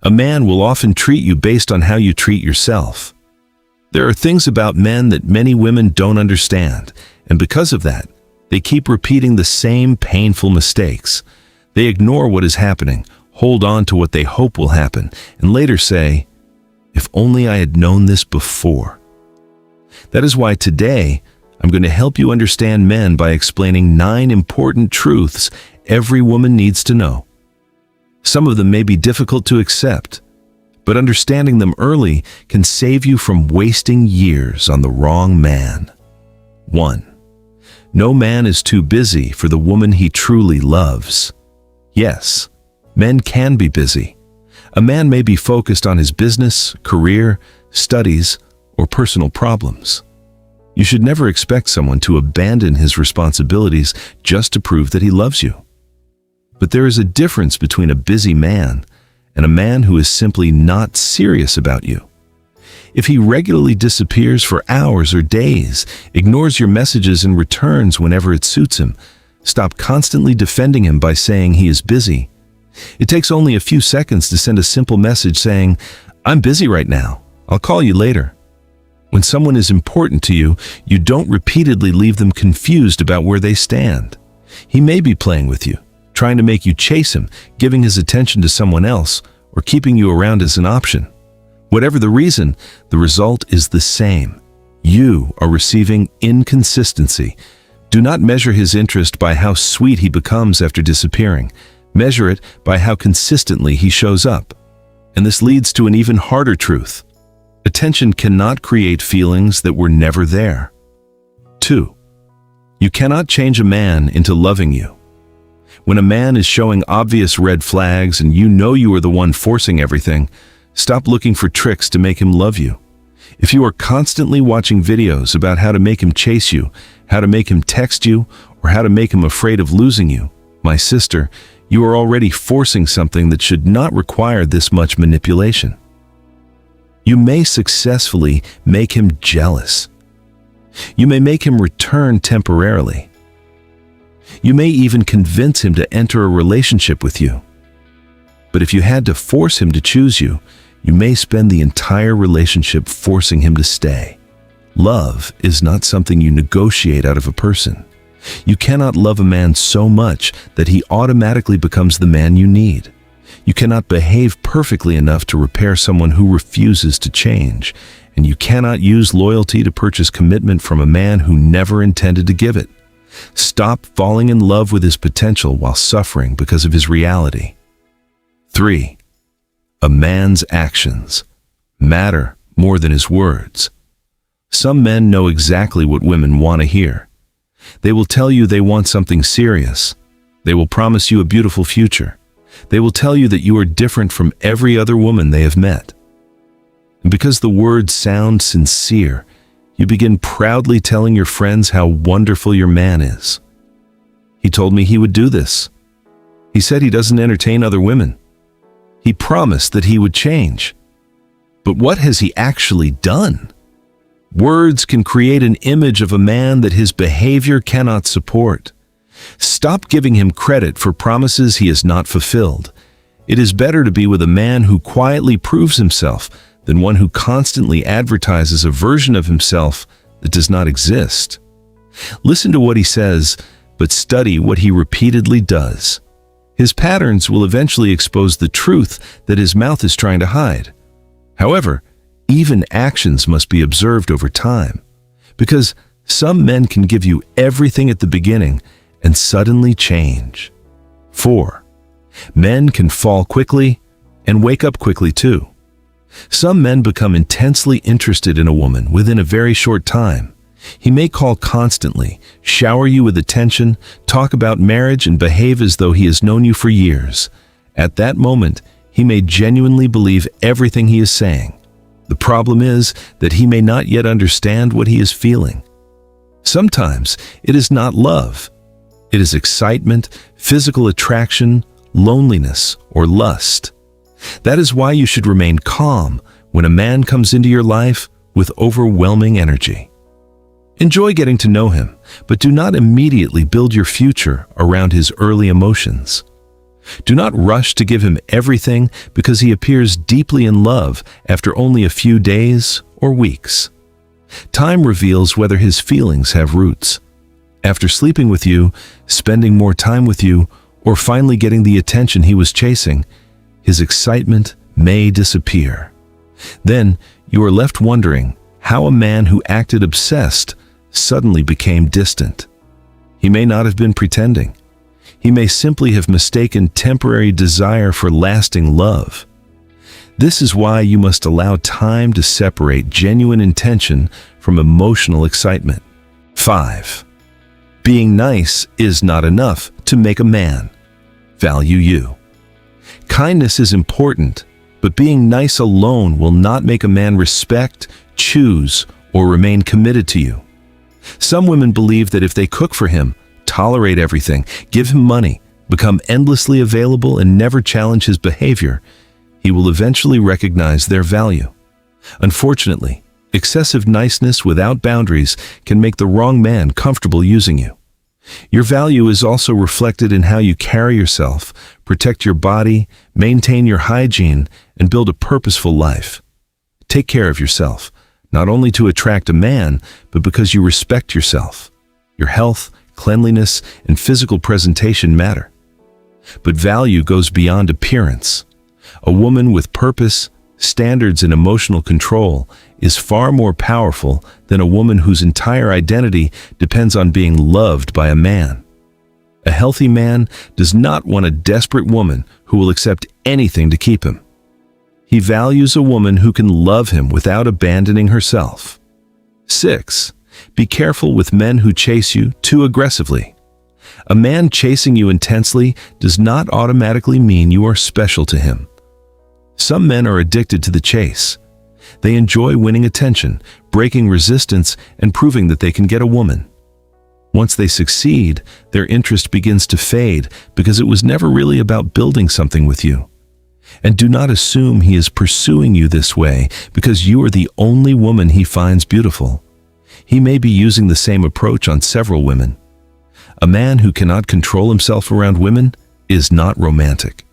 A man will often treat you based on how you treat yourself. There are things about men that many women don't understand, and because of that, they keep repeating the same painful mistakes. They ignore what is happening, hold on to what they hope will happen, and later say, "If only I had known this before." That is why today, I'm going to help you understand men by explaining 9 important truths every woman needs to know. Some of them may be difficult to accept, but understanding them early can save you from wasting years on the wrong man. 1. No man is too busy for the woman he truly loves. Yes, men can be busy. A man may be focused on his business, career, studies, or personal problems. You should never expect someone to abandon his responsibilities just to prove that he loves you. But there is a difference between a busy man and a man who is simply not serious about you. If he regularly disappears for hours or days, ignores your messages and returns whenever it suits him, stop constantly defending him by saying he is busy. It takes only a few seconds to send a simple message saying, "I'm busy right now. I'll call you later." When someone is important to you, you don't repeatedly leave them confused about where they stand. He may be playing with you, trying to make you chase him, giving his attention to someone else, or keeping you around as an option. Whatever the reason, the result is the same. You are receiving inconsistency. Do not measure his interest by how sweet he becomes after disappearing. Measure it by how consistently he shows up. And this leads to an even harder truth. Attention cannot create feelings that were never there. 2. You cannot change a man into loving you. When a man is showing obvious red flags and you know you are the one forcing everything, stop looking for tricks to make him love you. If you are constantly watching videos about how to make him chase you, how to make him text you, or how to make him afraid of losing you, my sister, you are already forcing something that should not require this much manipulation. You may successfully make him jealous. You may make him return temporarily. You may even convince him to enter a relationship with you. But if you had to force him to choose you, you may spend the entire relationship forcing him to stay. Love is not something you negotiate out of a person. You cannot love a man so much that he automatically becomes the man you need. You cannot behave perfectly enough to repair someone who refuses to change, and you cannot use loyalty to purchase commitment from a man who never intended to give it. Stop falling in love with his potential while suffering because of his reality. 3. A man's actions matter more than his words. Some men know exactly what women want to hear. They will tell you they want something serious. They will promise you a beautiful future. They will tell you that you are different from every other woman they have met. And because the words sound sincere, you begin proudly telling your friends how wonderful your man is. He told me he would do this. He said he doesn't entertain other women. He promised that he would change. But what has he actually done? Words can create an image of a man that his behavior cannot support. Stop giving him credit for promises he has not fulfilled. It is better to be with a man who quietly proves himself than one who constantly advertises a version of himself that does not exist. Listen to what he says, but study what he repeatedly does. His patterns will eventually expose the truth that his mouth is trying to hide. However, even actions must be observed over time, because some men can give you everything at the beginning and suddenly change. 4. Men can fall quickly and wake up quickly too. Some men become intensely interested in a woman within a very short time. He may call constantly, shower you with attention, talk about marriage, and behave as though he has known you for years. At that moment, he may genuinely believe everything he is saying. The problem is that he may not yet understand what he is feeling. Sometimes it is not love. It is excitement, physical attraction, loneliness, or lust. That is why you should remain calm when a man comes into your life with overwhelming energy. Enjoy getting to know him, but do not immediately build your future around his early emotions. Do not rush to give him everything because he appears deeply in love after only a few days or weeks. Time reveals whether his feelings have roots. After sleeping with you, spending more time with you, or finally getting the attention he was chasing, his excitement may disappear. Then you are left wondering how a man who acted obsessed suddenly became distant. He may not have been pretending. He may simply have mistaken temporary desire for lasting love. This is why you must allow time to separate genuine intention from emotional excitement. 5. Being nice is not enough to make a man value you. Kindness is important, but being nice alone will not make a man respect, choose, or remain committed to you. Some women believe that if they cook for him, tolerate everything, give him money, become endlessly available, and never challenge his behavior, he will eventually recognize their value. Unfortunately, excessive niceness without boundaries can make the wrong man comfortable using you. Your value is also reflected in how you carry yourself, protect your body, maintain your hygiene, and build a purposeful life. Take care of yourself, not only to attract a man, but because you respect yourself. Your health, cleanliness, and physical presentation matter. But value goes beyond appearance. A woman with purpose, standards, and emotional control is far more powerful than a woman whose entire identity depends on being loved by a man. A healthy man does not want a desperate woman who will accept anything to keep him. He values a woman who can love him without abandoning herself. 6. Be careful with men who chase you too aggressively. A man chasing you intensely does not automatically mean you are special to him. Some men are addicted to the chase. They enjoy winning attention, breaking resistance, and proving that they can get a woman. Once they succeed, their interest begins to fade because it was never really about building something with you. And do not assume he is pursuing you this way because you are the only woman he finds beautiful. He may be using the same approach on several women. A man who cannot control himself around women is not romantic.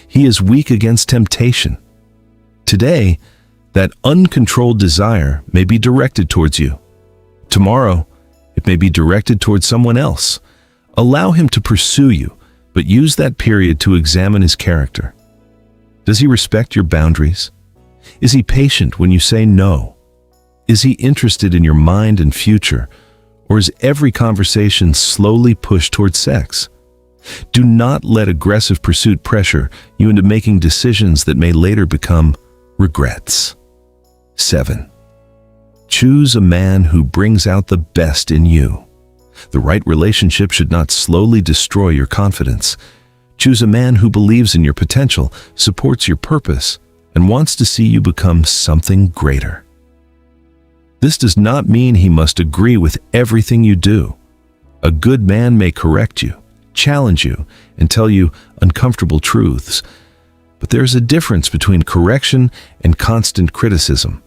He is weak against temptation. Today, that uncontrolled desire may be directed towards you. Tomorrow, it may be directed towards someone else. Allow him to pursue you, but use that period to examine his character. Does he respect your boundaries? Is he patient when you say no? Is he interested in your mind and future, or is every conversation slowly pushed towards sex? Do not let aggressive pursuit pressure you into making decisions that may later become regrets. 7. Choose a man who brings out the best in you. The right relationship should not slowly destroy your confidence. Choose a man who believes in your potential, supports your purpose, and wants to see you become something greater. This does not mean he must agree with everything you do. A good man may correct you, challenge you, and tell you uncomfortable truths. But there's a difference between correction and constant criticism.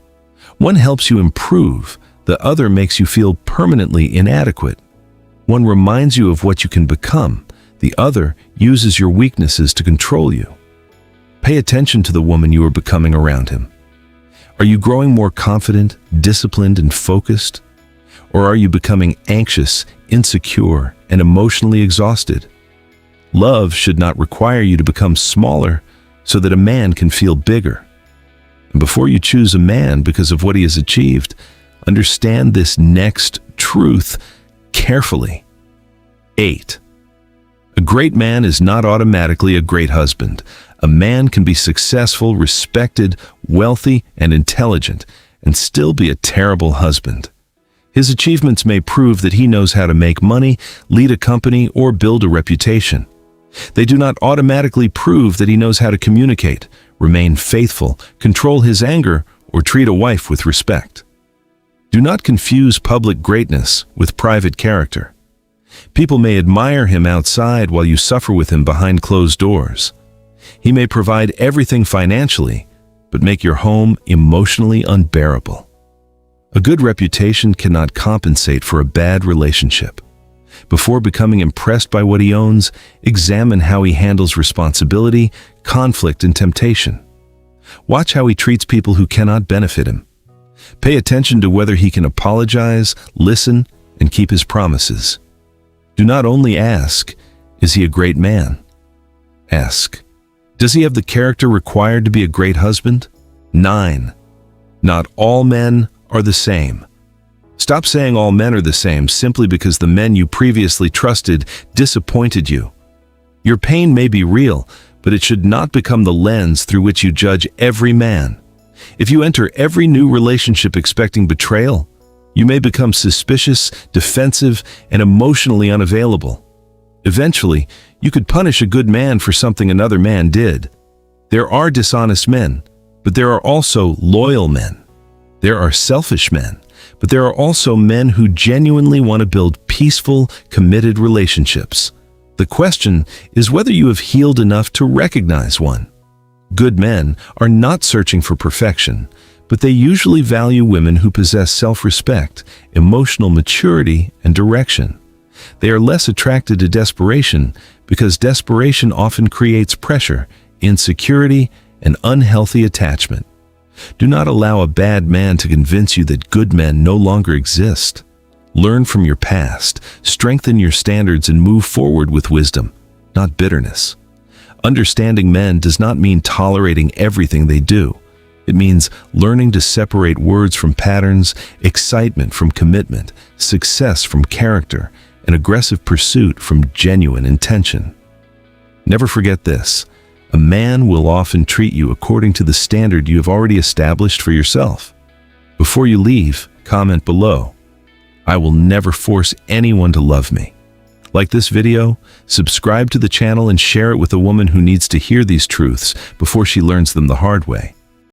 One helps you improve, the other makes you feel permanently inadequate. One reminds you of what you can become, the other uses your weaknesses to control you. Pay attention to the woman you are becoming around him. Are you growing more confident, disciplined, and focused? Or are you becoming anxious, insecure, and emotionally exhausted? Love should not require you to become smaller so that a man can feel bigger. And before you choose a man because of what he has achieved, understand this next truth carefully. 8. A great man is not automatically a great husband. A man can be successful, respected, wealthy, and intelligent, and still be a terrible husband. His achievements may prove that he knows how to make money, lead a company, or build a reputation. They do not automatically prove that he knows how to communicate, remain faithful, control his anger, or treat a wife with respect. Do not confuse public greatness with private character. People may admire him outside while you suffer with him behind closed doors. He may provide everything financially, but make your home emotionally unbearable. A good reputation cannot compensate for a bad relationship. Before becoming impressed by what he owns, examine how he handles responsibility, conflict, and temptation. Watch how he treats people who cannot benefit him. Pay attention to whether he can apologize, listen, and keep his promises. Do not only ask, "Is he a great man?" Ask, "Does he have the character required to be a great husband?" 9. Not all men are the same. Stop saying all men are the same simply because the men you previously trusted disappointed you. Your pain may be real, but it should not become the lens through which you judge every man. If you enter every new relationship expecting betrayal, you may become suspicious, defensive, and emotionally unavailable. Eventually, you could punish a good man for something another man did. There are dishonest men, but there are also loyal men. There are selfish men, but there are also men who genuinely want to build peaceful, committed relationships. The question is whether you have healed enough to recognize one. Good men are not searching for perfection, but they usually value women who possess self-respect, emotional maturity, and direction. They are less attracted to desperation because desperation often creates pressure, insecurity, and unhealthy attachment. Do not allow a bad man to convince you that good men no longer exist. Learn from your past, strengthen your standards, and move forward with wisdom, not bitterness. Understanding men does not mean tolerating everything they do. It means learning to separate words from patterns, excitement from commitment, success from character, and aggressive pursuit from genuine intention. Never forget this: a man will often treat you according to the standard you have already established for yourself. Before you leave, comment below, "I will never force anyone to love me." Like this video, subscribe to the channel and share it with a woman who needs to hear these truths before she learns them the hard way.